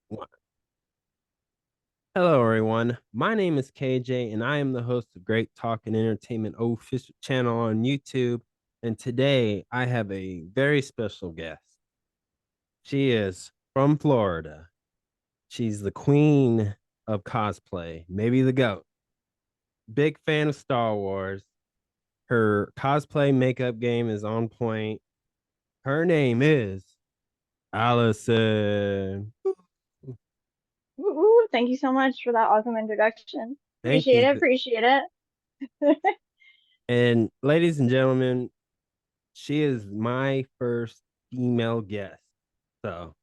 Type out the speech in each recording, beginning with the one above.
One. Hello, everyone. My name is KJ, and I am the host of Great Talk and Entertainment official channel on YouTube. And today I have a very special guest. She is from Florida. She's the queen of cosplay, maybe the GOAT. Big fan of Star Wars. Her cosplay makeup game is on point. Her name is Allison. Ooh, thank you so much for that awesome introduction. Thank Appreciate you. it, appreciate it. And ladies and gentlemen, she is my first female guest. So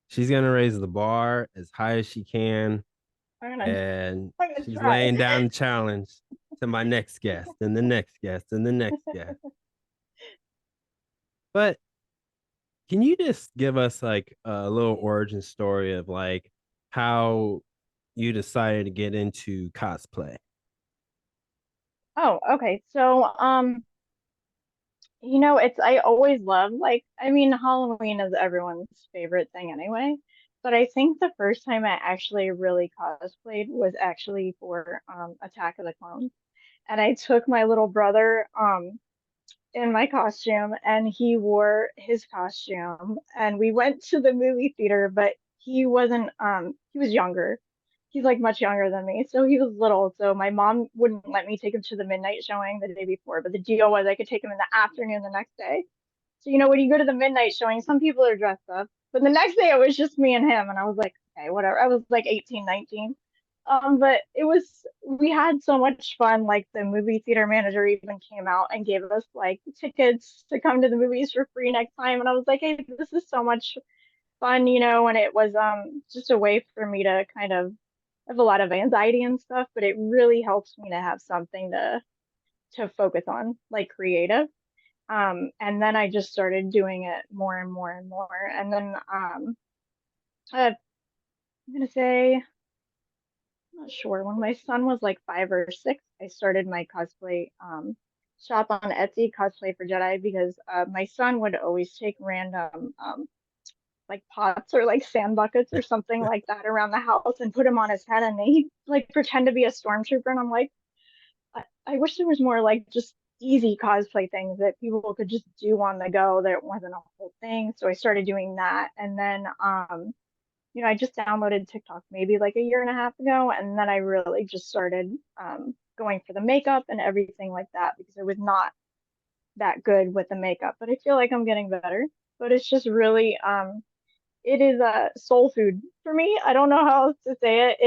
she's gonna raise the bar as high as she can. I'm gonna, And I'm gonna she's try. laying down the challenge to my next guest and the next guest and the next guest. But can you just give us like a little origin story of like how you decided to get into cosplay? Oh, okay. I always love Halloween is everyone's favorite thing anyway. But I think the first time I actually really cosplayed was actually for Attack of the Clones. And I took my little brother in my costume and he wore his costume and we went to the movie theater, but he was younger. He's like much younger than me, so he was little. So my mom wouldn't let me take him to the midnight showing the day before, but the deal was I could take him in the afternoon the next day. So when you go to the midnight showing, some people are dressed up, but the next day it was just me and him, and I was like, okay, whatever. I was like 18, 19. But we had so much fun. Like the movie theater manager even came out and gave us like tickets to come to the movies for free next time. And I was like, hey, this is so much fun, and it was just a way for me to kind of have a lot of anxiety and stuff, but it really helps me to have something to focus on, like creative. And then I just started doing it more and more and more. And then I'm gonna say not sure. When my son was like 5 or 6, I started my cosplay shop on Etsy, Cosplay for Jedi, because my son would always take random like pots or like sand buckets or something like that around the house and put him on his head, and he like pretend to be a stormtrooper. And I'm like, I wish there was more like just easy cosplay things that people could just do on the go. That wasn't a whole thing. So I started doing that, and then I just downloaded TikTok maybe like a year and a half ago, and then I really just started going for the makeup and everything like that because I was not that good with the makeup, but I feel like I'm getting better. But it's just really it is a soul food for me. I don't know how else to say it.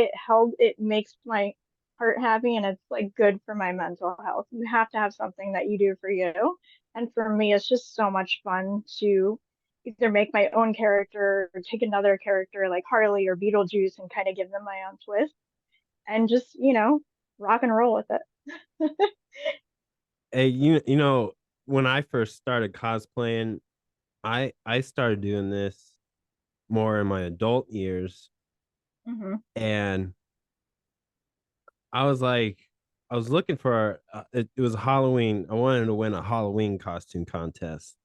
It makes my heart happy and it's like good for my mental health. You have to have something that you do for you. And for me, it's just so much fun to either make my own character or take another character like Harley or Beetlejuice and kind of give them my own twist and just, rock and roll with it. Hey, when I first started cosplaying, I started doing this more in my adult years, Hmm. and I was like, I was looking for it was Halloween. I wanted to win a Halloween costume contest,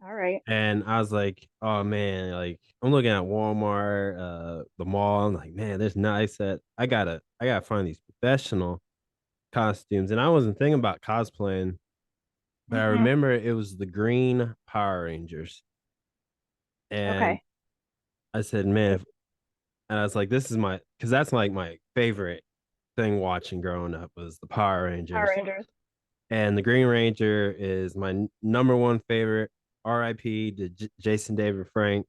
All right. and I was like, oh man, like I'm looking at Walmart, the mall. I'm like, man, there's nice that I gotta find these professional costumes, and I wasn't thinking about cosplaying, but I Hmm. remember it was the Green Power Rangers, and Okay. I said, man, and I was like, this is because that's like my favorite thing watching growing up was the Power Power Rangers. Rangers. And the Green Ranger is my number one favorite. R.I.P. to Jason David Frank.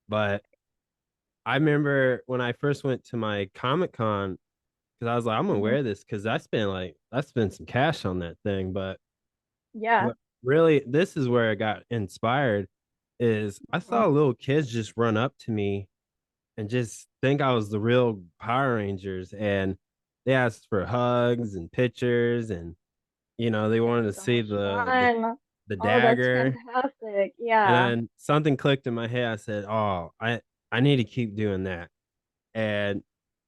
But I remember when I first went to my Comic Con because I was like, I'm gonna Hmm. wear this because I spent some cash on that thing. But Yeah. what really this is where I got inspired is I Hmm. saw little kids just run up to me and just think I was the real Power Rangers, and they asked for hugs and pictures, and they wanted That's to so see much fun. the Oh, that's dagger. fantastic. And Yeah. then something clicked in my head. I said, "Oh, I need to keep doing that." And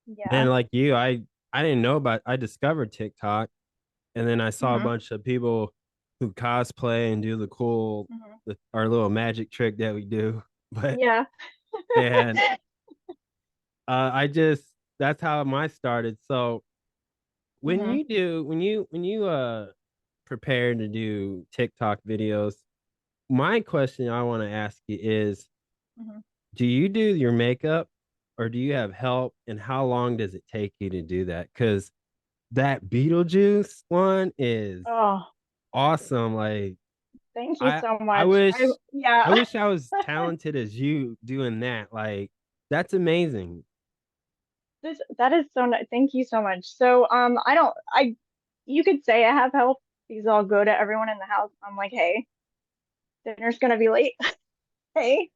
then, Yeah. like you, I didn't know about. I discovered TikTok, and then I saw a Hmm. bunch of people who cosplay and do Hmm. our little magic trick that we do. But Yeah. and I just that's how mine started. So when Hmm. you do when you prepare to do TikTok videos, my question I want to ask you is, Hmm. do you do your makeup or do you have help? And how long does it take you to do that? Because that Beetlejuice one is Oh, awesome. Like thank you I so I much. wish I Yeah. wish I was talented as you doing that. Like that's amazing. That is so nice. Thank you so much. So, you could say I have help because I'll go to everyone in the house. I'm like, hey, dinner's gonna be late. Hey,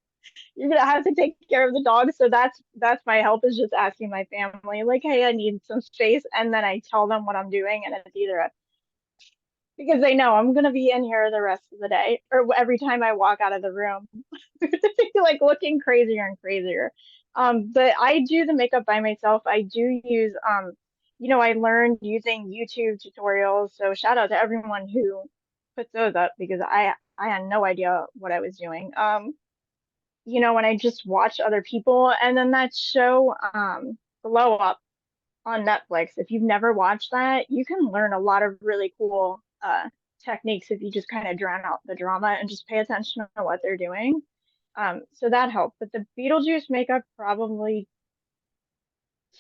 you're gonna have to take care of the dog. So that's my help is just asking my family, like, hey, I need some space, and then I tell them what I'm doing, and it's either because they know I'm gonna be in here the rest of the day, or every time I walk out of the room, like looking crazier and crazier. But I do the makeup by myself. I do use I learned using YouTube tutorials. So shout out to everyone who puts those up because I had no idea what I was doing. When I just watch other people, and then that show Glow Up on Netflix. If you've never watched that, you can learn a lot of really cool techniques if you just kind of drown out the drama and just pay attention to what they're doing. So that helped. But the Beetlejuice makeup probably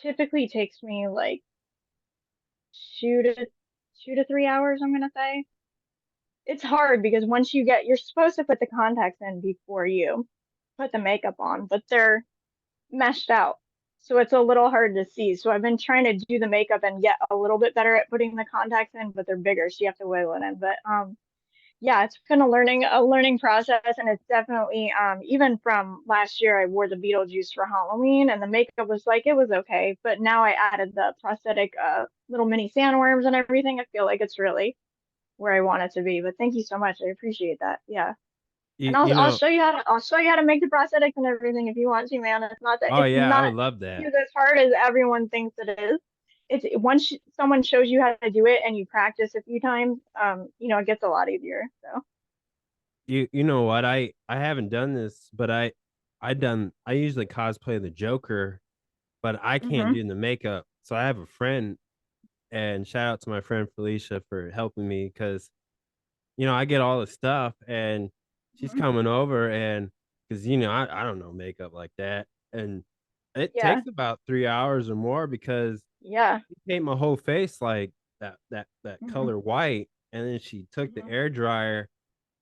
typically takes me like 2 to 3 hours, I'm gonna say. It's hard because once you're supposed to put the contacts in before you put the makeup on, but they're meshed out. So it's a little hard to see. So I've been trying to do the makeup and get a little bit better at putting the contacts in, but they're bigger, so you have to wiggle it in. But yeah, it's been a learning process, and it's definitely even from last year I wore the Beetlejuice for Halloween, and the makeup was like it was okay, but now I added the prosthetic little mini sandworms and everything. I feel like it's really where I want it to be. But thank you so much. I appreciate that. Yeah. And You I'll you I'll know, show you how to I'll show you how to make the prosthetics and everything if you want to, man. oh It's yeah, I not would love that. as hard as everyone thinks it is. It's once someone shows you how to do it and you practice a few times, it gets a lot easier. So. You know what? I haven't done this, but I usually cosplay the Joker, but I can't Hmm. do the makeup. So I have a friend, and shout out to my friend Felicia for helping me because I get all the stuff and she's Hmm. coming over and because I don't know makeup like that. And it Yeah. takes about 3 hours or more because Yeah. she paint my whole face like that Hmm. color white. And then she took the Hmm. air dryer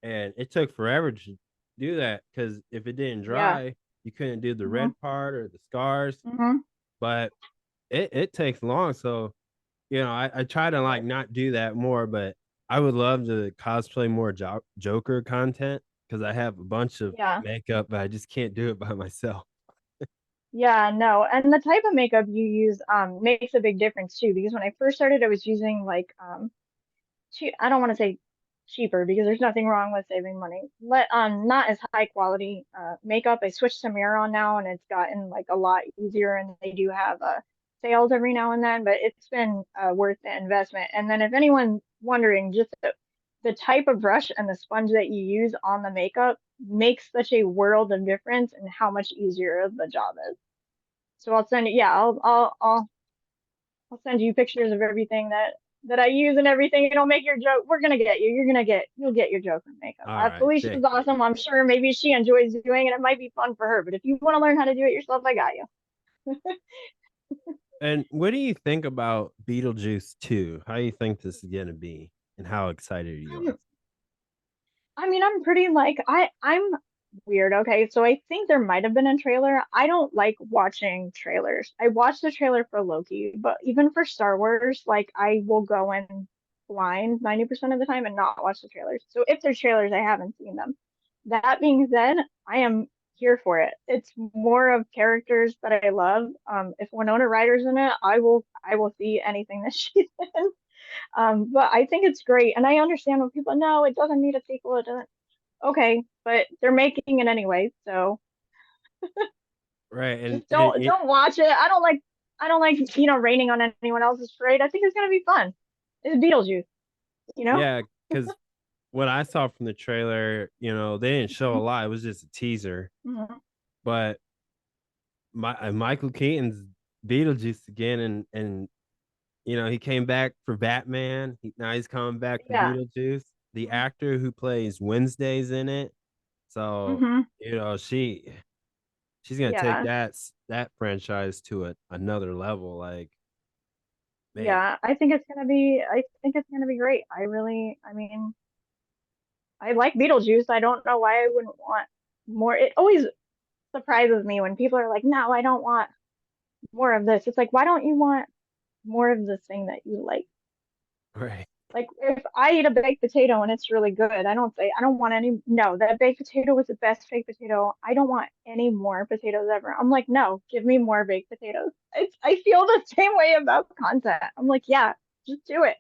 and it took forever to do that because if it didn't Yeah. dry, you couldn't do the Hmm. red part or the scars. Hmm. But it takes long. So I try to like not do that more, but I would love to cosplay more Joker content because I have a bunch of Yeah. makeup, but I just can't do it by myself. Yeah, no. And the type of makeup you use makes a big difference too, because when I first started I was using like I don't want to say cheaper because there's nothing wrong with saving money. Not as high quality makeup. I switched to Mehron now, and it's gotten like a lot easier, and they do have sales every now and then, but it's been worth the investment. And then if anyone's wondering, just the type of brush and the sponge that you use on the makeup makes such a world of difference in how much easier the job is. So I'll send yeah, I'll send you pictures of everything that I use and everything. It'll make your joke. We're gonna get you. You'll get your joke in makeup. All right, Felicia's thank you. awesome. I'm sure maybe she enjoys doing it. It might be fun for her. But if you want to learn how to do it yourself, I got you. And what do you think about Beetlejuice 2? How do you think this is gonna be, and how excited you are? I mean, I'm pretty like I'm weird. Okay, so I think there might have been a trailer. I don't like watching trailers. I watched the trailer for Loki, but even for Star Wars, like I will go in blind 90% of the time and not watch the trailers. So if there's trailers, I haven't seen them. That being said, I am here for it. It's more of characters that I love. If Winona Ryder's in it, I will see anything that she's in. But I think it's great, and I understand when people know it doesn't need a sequel. It doesn't. Okay, but they're making it anyway, so Right, and, just and don't watch it. I don't like raining on anyone else's parade. I think it's gonna be fun. It's Beetlejuice, you know. yeah, because what I saw from the trailer, they didn't show a lot. It was just a teaser, Mhm. but Michael Keaton's Beetlejuice again, and he came back for Batman. Now he's coming back for Yeah. Beetlejuice. The actor who plays Wednesday's in it, so Mm-hmm. she's gonna take Yeah. that franchise to another level. Like, man, Yeah. I think it's gonna be great. I mean, I like Beetlejuice. I don't know why I wouldn't want more. It always surprises me when people are like, no, I don't want more of this. It's like, why don't you want more of this thing that you like? right, Like if I eat a baked potato and it's really good, I don't say I don't want any. No, that baked potato was the best baked potato. I don't want any more potatoes ever. I'm like, no, give me more baked potatoes. I feel the same way about content. I'm like, yeah, just do it.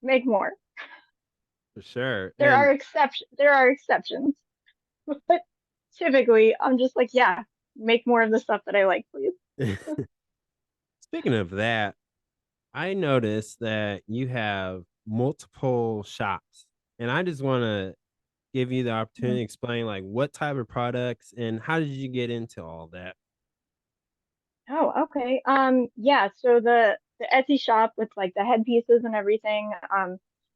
Make more. for sure. There And are exceptions. There are exceptions, but typically, I'm just like, yeah, make more of the stuff that I like, please. speaking of that, I noticed that you have multiple shops, and I just want to give you the opportunity Mhm. to explain like what type of products and how did you get into all that? Oh, okay. Yeah, so the Etsy shop with like the headpieces and everything,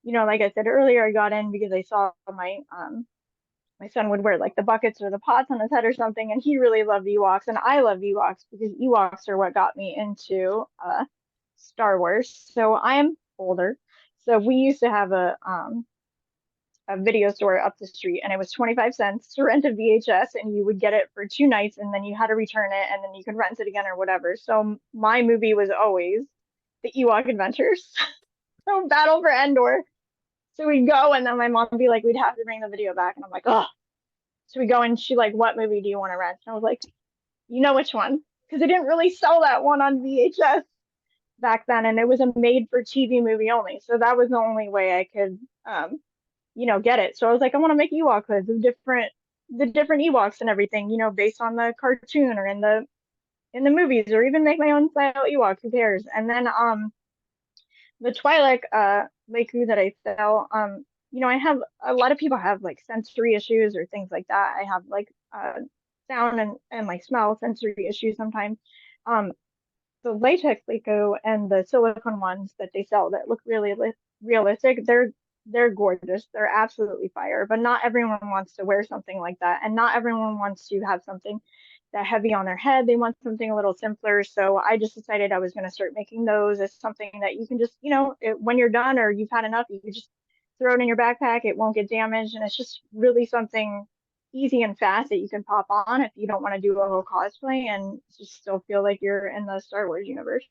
like I said earlier, I got in because I saw my son would wear like the buckets or the pots on his head or something, and he really loved Ewoks, and I love Ewoks because Ewoks are what got me into Star Wars. So I am older. So we used to have a video store up the street, and it was 25 cents to rent a VHS, and you would get it for 2 nights, and then you had to return it, and then you could rent it again or whatever. So my movie was always the Ewok Adventures. So Battle for Endor. So we'd go, and then my mom would be like, we'd have to bring the video back, and I'm like, oh. So we go, and she like, what movie do you want to rent? And I was like, you know which one? Because they didn't really sell that one on VHS back then, and it was a made-for-TV movie only. So that was the only way I could get it. So I was like, I want to make Ewok hoods of the different Ewoks and everything, based on the cartoon or in the movies, or even make my own style Ewok. Who cares? And then the Twi'lek Leku that I sell, I have a lot of people have like sensory issues or things like that. I have like sound and like smell sensory issues sometimes. Um, the latex Lego and the silicone ones that they sell that look really realistic, they're gorgeous. They're absolutely fire. But not everyone wants to wear something like that, and not everyone wants to have something that heavy on their head. They want something a little simpler. So I just decided I was going to start making those as something that you can just, when you're done or you've had enough, you can just throw it in your backpack. It won't get damaged, and it's just really something easy and fast that you can pop on if you don't want to do a whole cosplay and just still feel like you're in the Star Wars universe.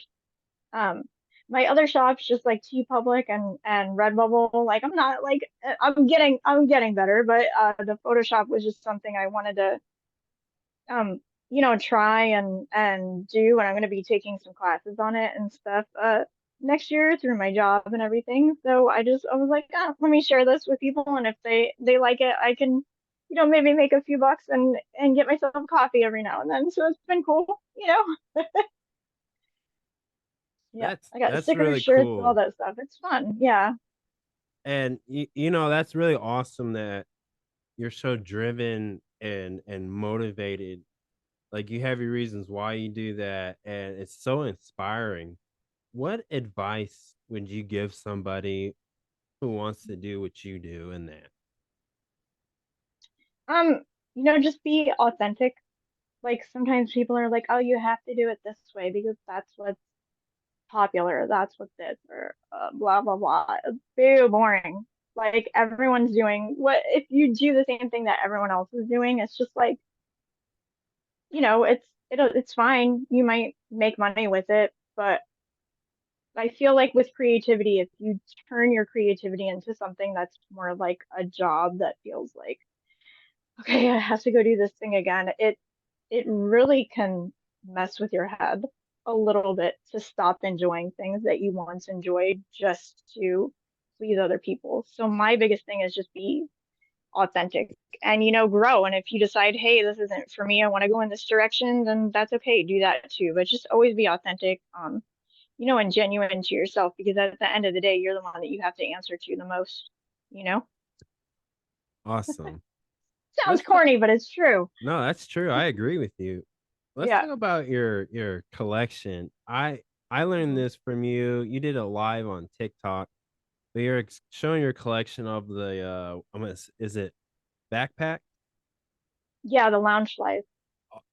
Um, my other shops, just like T Public and Redbubble, like I'm not like I'm getting better, but the Photoshop was just something I wanted to try and do, and I'm going to be taking some classes on it and stuff next year through my job and everything. So I was like, let me share this with people, and if they like it, I can, maybe make a few bucks and get myself coffee every now and then. So it's been cool. Yeah, That's I got that's stickers, really shirts, all cool. that stuff. It's fun. Yeah. And that's really awesome that you're so driven and motivated. Like you have your reasons why you do that, and it's so inspiring. What advice would you give somebody who wants to do what you do in that? Um, just be authentic. Like sometimes people are like, oh, you have to do it this way because that's what's popular. That's what this or blah blah blah. It's very boring. Like everyone's doing what if you do the same thing that everyone else is doing, it's just like, it's fine. You might make money with it, but I feel like with creativity, if you turn your creativity into something that's more like a job that feels like, okay, I have to go do this thing again, it really can mess with your head a little bit to stop enjoying things that you once enjoyed just to please other people. So my biggest thing is just be authentic and grow. And if you decide, hey, this isn't for me, I want to go in this direction, then that's okay. Do that too. But just always be authentic, and genuine to yourself because at the end of the day, you're the one that you have to answer to the most, you know? Awesome. Sounds That's not, corny, but it's true. no, that's true. I agree with you. Let's Yeah. talk about your collection. I learned Mhm. this from you. You did a live on TikTok, but you're showing your collection of the is it backpack? Yeah, the lounge life.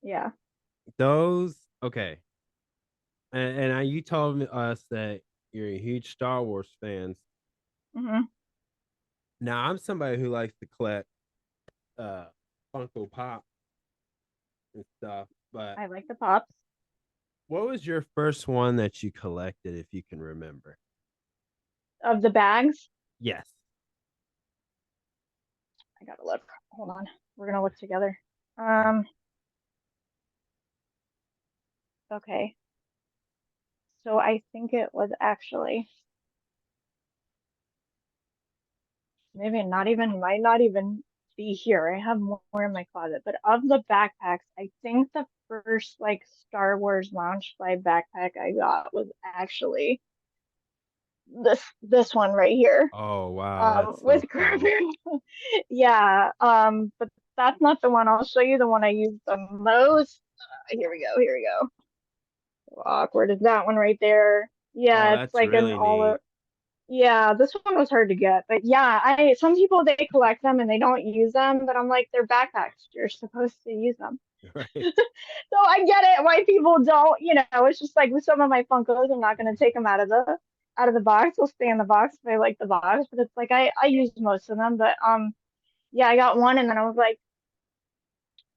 Yeah. Those okay. You told us that you're a huge Star Wars fans. Hmm. Now I'm somebody who likes to collect uh Funko Pop and stuff, but I like the pops what was your first one that you collected, if you can remember? of the bags. Yes. I gotta look. Hold on. We're gonna look together. Um, okay. So I think it was actually maybe not even might not even be here. I have more in my closet, but of the backpacks, I think the first like Star Wars Loungefly backpack I got was actually this one right here. Oh wow, that's With so cool. Grogu. Yeah. But that's not the one. I'll show you the one I use the most. Here we go. Here we go. So awkward is that one right there. Oh, Yeah, it's that's like an really all. neat. Yeah, this one was hard to get, but yeah, I some people they collect them and they don't use them, but I'm like they're backpacks. You're supposed to use them. Right. So I get it why people don't, it's just like with some of my Funkos, I'm not gonna take them out of the box. They'll stay in the box if I like the box, but it's like I use most of them. But yeah, I got one and then I was like,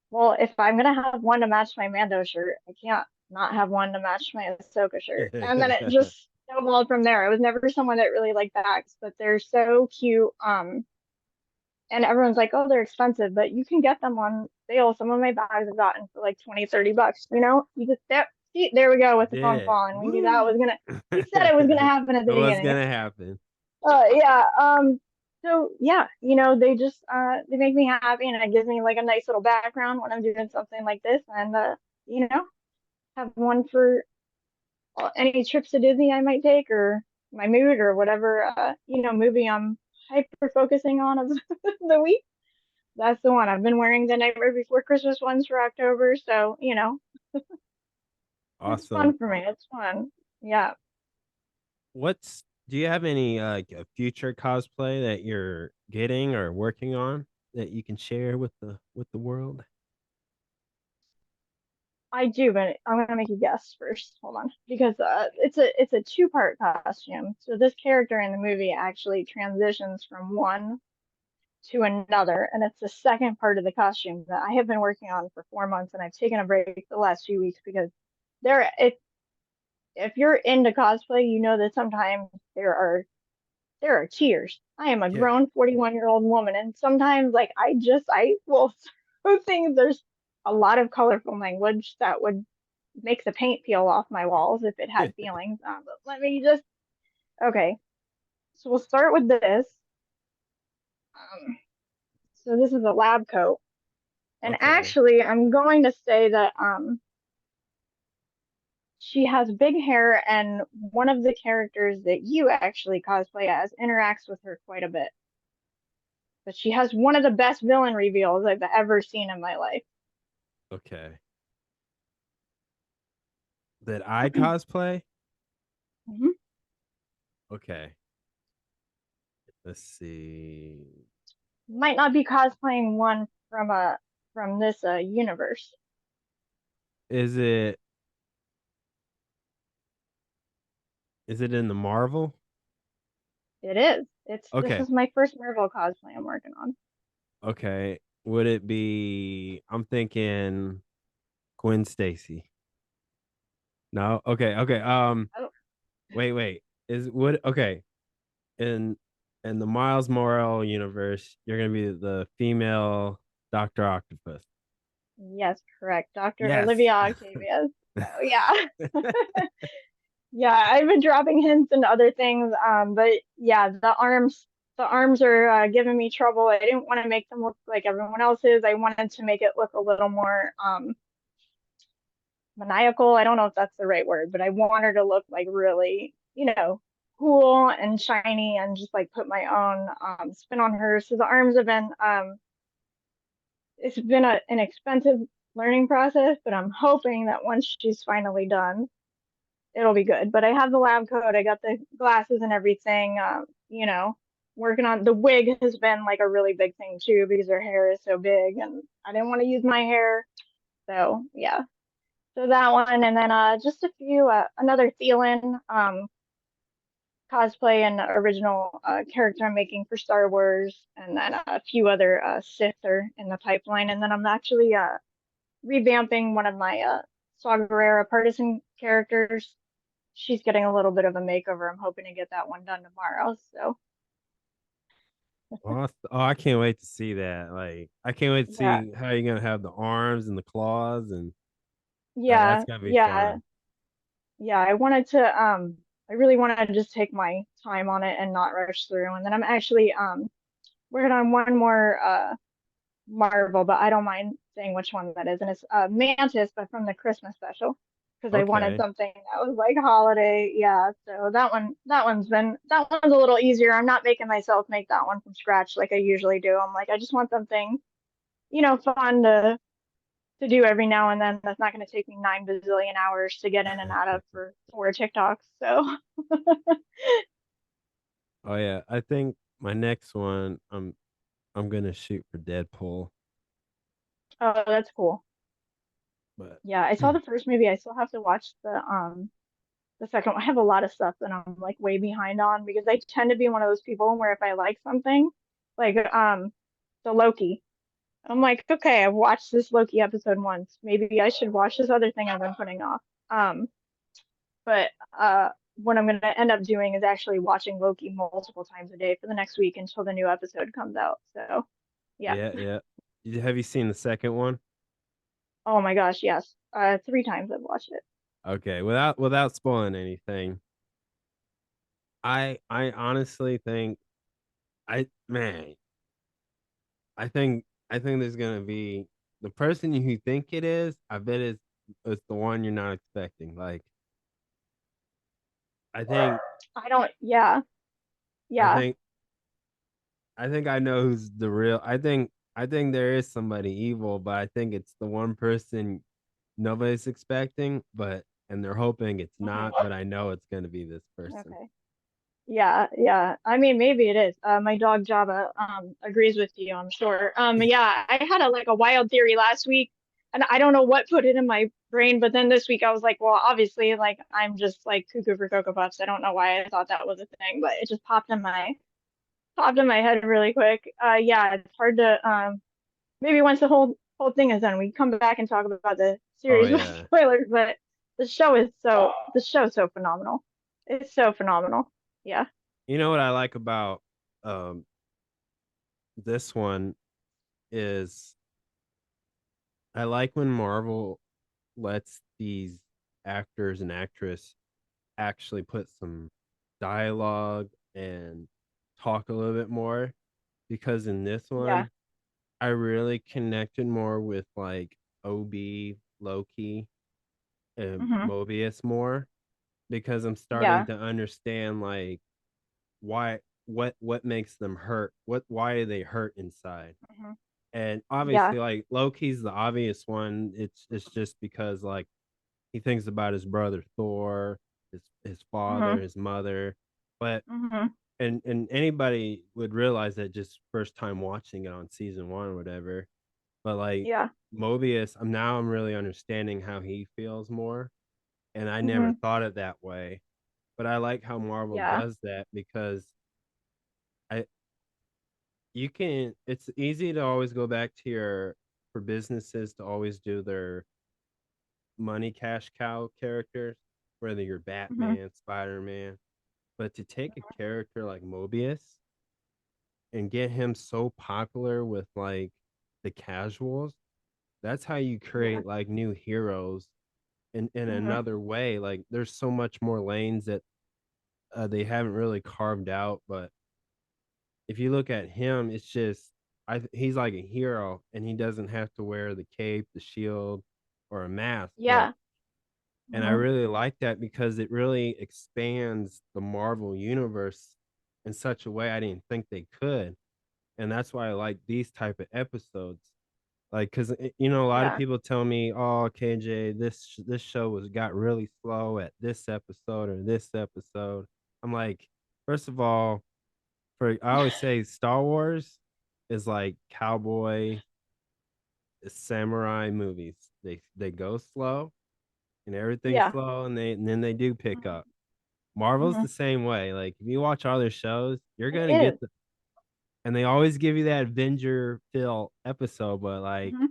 well, if I'm gonna have one to match my Mando shirt, I can't not have one to match my Ahsoka shirt. And then it just snowballed from there. I was never someone that really liked bags, but they're so cute. And everyone's like, oh, they're expensive, but you can get them on sale. Some of my bags I've gotten for like 20, $30. You just see, there we go with the Did phone it. falling. We knew that Woo. was gonna. We said it was gonna It happen at the was beginning. gonna happen. Yeah. So yeah, they just they make me happy, and it gives me like a nice little background when I'm doing something like this, and you know, have one for any trips to Disney I might take, or my mood, or whatever movie I'm hyper focusing on of the week. That's the one. I've been wearing the Nightmare Before Christmas ones for October, so it's Awesome. fun for me. It's fun. Yeah, What's do you have any a future cosplay that you're getting or working on that you can share with the world? I do, but I'm gonna make you guess first. Hold on, because it's a two-part costume. So this character in the movie actually transitions from one to another, and it's the second part of the costume that I have been working on for 4 months, and I've taken a break the last few weeks because there, if you're into cosplay, you know that sometimes there are tears. I am a Yeah. grown 41-year-old woman, and sometimes like I will think there's a lot of colorful language that would make the paint peel off my walls if it had feelings. But let me just okay. So we'll start with this. Um, so this is a lab coat, and Okay. actually, I'm going to say that she has big hair, and one of the characters that you actually cosplay as interacts with her quite a bit. But she has one of the best villain reveals I've ever seen in my life. Okay. That I cosplay? Mhm. Okay. Let's see. Might not be cosplaying one from this universe. Is it is it in the Marvel? It is. This Okay. is my first Marvel cosplay I'm working on. Okay. Would it be I'm thinking Gwen Stacy. No? Okay, okay. Oh, Wait. Is would okay. In in the Miles Morales universe, you're gonna be the female Doctor Octopus. yes, correct. Dr. Yes. Olivia Octavius. So yeah. Yeah, I've been dropping hints and other things. But yeah, the arms are giving me trouble. I didn't want to make them look like everyone else's. I wanted to make it look a little more maniacal. I don't know if that's the right word, but I want her to look like really, cool and shiny and just like put my own spin on her. So the arms have been it's been an expensive learning process, but I'm hoping that once she's finally done, it'll be good. But I have the lab coat, I got the glasses and everything. Working on the wig has been like a really big thing too because her hair is so big and I didn't want to use my hair. So yeah. So that one and then just a few another Thielen cosplay and original character I'm making for Star Wars, and then a few other Sith are in the pipeline. And then I'm actually revamping one of my Saw Gerrera partisan characters. She's getting a little bit of a makeover. I'm hoping to get that one done tomorrow. So Awesome. Oh, I can't wait to see that. Like, I can't wait to yeah, see how you're gonna have the arms and the claws, and that's yeah, gonna be yeah, fun. yeah. I really wanted to just take my time on it and not rush through. And then I'm actually working on one more Marvel, but I don't mind saying which one that is. And it's Mantis, but from the Christmas special, because I wanted Okay. something that was like holiday. Yeah, so that one's a little easier. I'm not making myself make that one from scratch like I usually do. I'm like, I just want something, fun to do every now and then. That's not going to take me 9 bazillion hours to get in and out of for 4 TikToks. So, Oh yeah, I think my next one, I'm gonna shoot for Deadpool, oh, that's cool. but Yeah, I saw the first movie. I still have to watch the second one. I have a lot of stuff that I'm like way behind on because I tend to be one of those people where if I like something, like the Loki, I'm like, okay, I've watched this Loki episode once. Maybe I should watch this other thing I've been putting off. Um, but what I'm gonna end up doing is actually watching Loki multiple times a day for the next week until the new episode comes out. So yeah. yeah, yeah. Have you seen the second one? Oh my gosh, yes. 3 times I've watched it. Okay, without spoiling anything, I honestly think I man, I think there's gonna be the person you think it is. I bet it's the one you're not expecting. Like I think I don't, yeah, I yeah. think I think I know who's the real. I think there is somebody evil, but I think it's the one person nobody's expecting, but and they're hoping it's not. Mhm. But I know it's gonna be this person. Okay. Yeah, yeah. I mean, maybe it is. My dog Java agrees with you, I'm sure. Yeah, I had a wild theory last week, and I don't know what put it in my brain, but then this week I was like, well, obviously, like I'm just like cuckoo for Cocoa Puffs. I don't know why I thought that was a thing, but it just popped in my head really quick. Yeah, it's hard to maybe once the whole thing is done, we come back and talk about the Oh series with yeah. spoilers, but the show's so phenomenal. It's so phenomenal. Yeah. You know what I like about um this one is I like when Marvel lets these actors and actress actually put some dialogue and talk a little bit more because in this Yeah. one I really connected more with like OB, Loki, and hmm Mobius more because I'm starting Yeah. to understand like why what makes them hurt, why are they hurt inside. hmm And Yeah. obviously like Loki's the obvious one. It's just because like he thinks about his brother Thor, his father, hmm his mother. But hmm and anybody would realize that just first time watching it on season one or whatever. But like Yeah. Mobius, I'm really understanding how he feels more. And I never hmm thought it that way. But I like how Marvel Yeah. does that because I you can it's easy to always go back to your for businesses to always do their money cash cow characters, whether you're hmm Batman, Spider-Man, but to take a character like Mobius and get him so popular with like the casuals, that's how you Yeah. create like new heroes in hmm another way. Like there's so much more lanes that they haven't really carved out, but if you look at him, it's just he's like a hero and he doesn't have to wear the cape, the shield, or a mask. But Yeah. and I hmm really like that because it really expands the Marvel universe in such a way I didn't think they could. And that's why I like these type of episodes. Like, cause you know, a lot of Yeah. people tell me, "Oh, KJ, this show was got really slow at this episode or this episode." I'm like, first of all, I always say Star Wars is like cowboy samurai movies. They go slow and everything's Yeah. slow, and then they do pick up. Marvel's Hmm. the same way. Like if you watch other shows, you're It gonna get is. the and they always give you that Avenger feel episode, but like Hmm.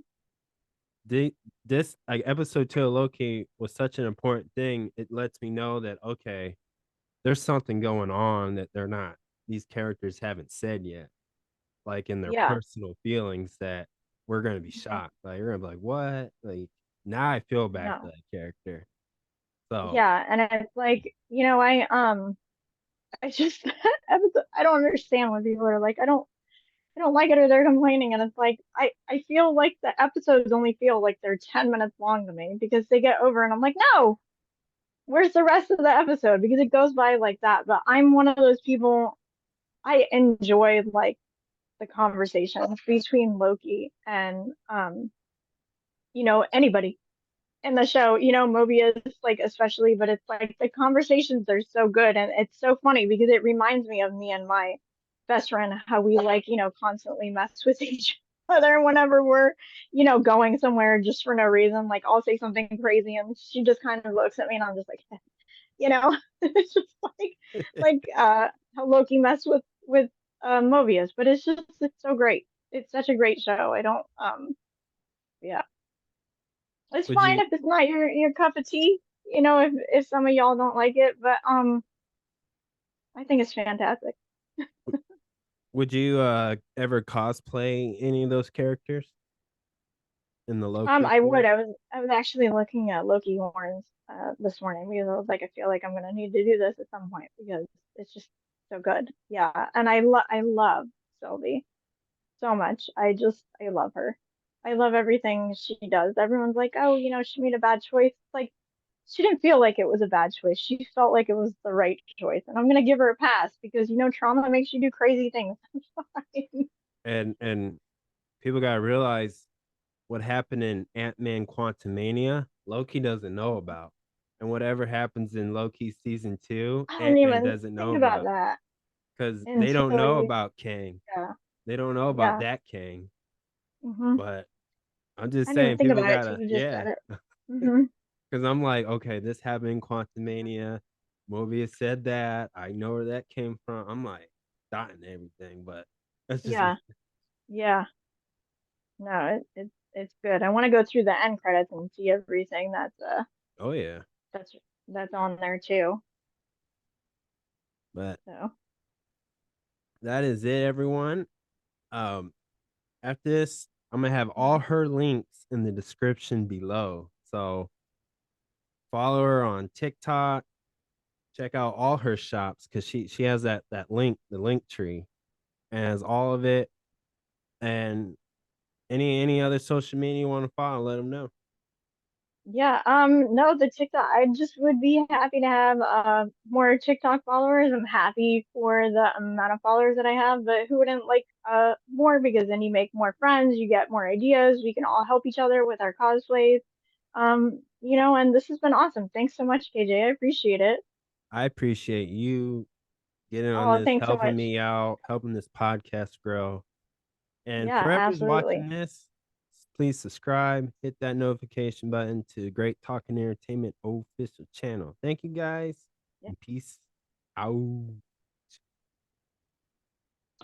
the this like episode 2 of Loki was such an important thing. It lets me know that okay, there's something going on that these characters haven't said yet, like in their Yeah. personal feelings that we're gonna be Mhm. shocked. Like you're gonna be like, what? Like now I feel bad for No. that character. So Yeah, and it's like, I just I don't understand when people are like, I don't like it or they're complaining, and it's like I feel like the episodes only feel like they're 10 minutes long to me because they get over and I'm like, no, where's the rest of the episode? Because it goes by like that. But I'm one of those people, I enjoy like the conversations between Loki and anybody in the show, Mobius, like especially, but it's like the conversations are so good and it's so funny because it reminds me of me and my best friend, how we like, constantly mess with each other whenever we're, going somewhere just for no reason. Like I'll say something crazy and she just kind of looks at me and I'm just like, it's just like how Loki messed with Mobius, but it's so great. It's such a great show. I don't yeah. It's would fine you if it's not your cup of tea, if some of y'all don't like it, but I think it's fantastic. would you ever cosplay any of those characters in the Loki I would. series? I was actually looking at Loki horns this morning because I was like, I feel like I'm gonna need to do this at some point because it's just so good. Yeah, and I love Sylvie so much. I love her. I love everything she does. Everyone's like, oh, she made a bad choice. Like she didn't feel like it was a bad choice. She felt like it was the right choice. And I'm gonna give her a pass because trauma makes you do crazy things. And people gotta realize what happened in Ant-Man Quantumania, Loki doesn't know about. And whatever happens in Loki season 2, I didn't Ant-Man even doesn't know think about about that because they don't until know you. about Kang. Yeah, They don't know about yeah. that Kang. Hmm. But I'm I just didn't even saying, think people about it till gotta, you just yeah. said it. Hmm. Because I'm like, okay, this happened in Quantumania. Mobius said that. I know where that came from. I'm like, dotting everything, but that's just me. Yeah, yeah. No, it's good. I want to go through the end credits and see everything Oh, yeah. that's that's on there too. But So that is it, everyone. Um, After this, I'm gonna have all mhm. her links in the description below. So follow her on TikTok. Check out all her shops because she has that link, the link tree, and has all of it. And any other social media you want to follow, let them know. Yeah, no, the TikTok, I just would be happy to have more TikTok followers. I'm happy for the amount of followers that I have, but who wouldn't like more because then you make more friends, you get more ideas, we can all help each other with our cosplays. And this has been awesome. Thanks so much, KJ. I appreciate it. I appreciate you getting on Oh, this, thanks so helping much. me out, helping this podcast grow. And Yeah, for whoever's absolutely. watching this, please subscribe, hit that notification button to Great Talking Entertainment official channel. Thank you guys, Yeah. and peace out.